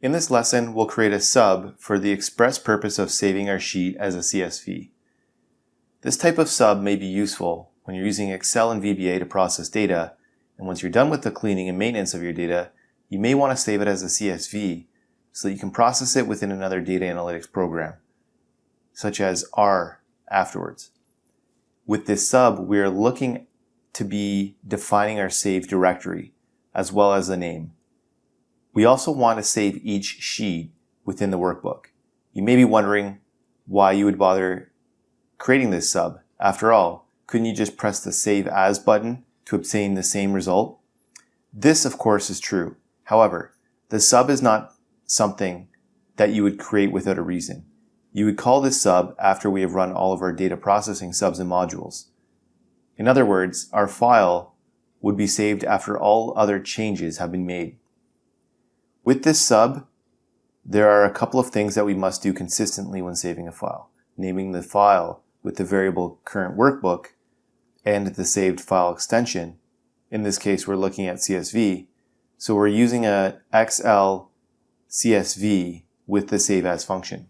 In this lesson, we'll create a sub for the express purpose of saving our sheet as a CSV. This type of sub may be useful when you're using Excel and VBA to process data, and once you're done with the cleaning and maintenance of your data, you may want to save it as a CSV so that you can process it within another data analytics program, such as R afterwards. With this sub, we are looking to be defining our saved directory as well as the name. We also want to save each sheet within the workbook. You may be wondering why you would bother creating this sub. After all, couldn't you just press the Save As button to obtain the same result? This, of course, is true. However, the sub is not something that you would create without a reason. You would call this sub after we have run all of our data processing subs and modules. In other words, our file would be saved after all other changes have been made. With this sub, there are a couple of things that we must do consistently when saving a file, naming the file with the variable current workbook and the saved file extension. In this case, we're looking at CSV, so we're using a XL CSV with the save as function.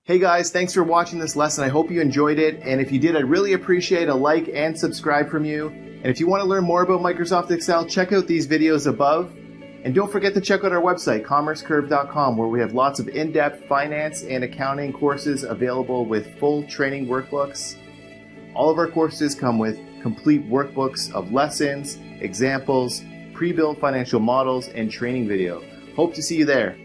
Hey guys, thanks for watching this lesson. I hope you enjoyed it, and if you did, I'd really appreciate a like and subscribe from you. And if you want to learn more about Microsoft Excel, check out these videos above. And don't forget to check out our website, commercecurve.com, where we have lots of in-depth finance and accounting courses available with full training workbooks. All of our courses come with complete workbooks of lessons, examples, pre-built financial models, and training video. Hope to see you there.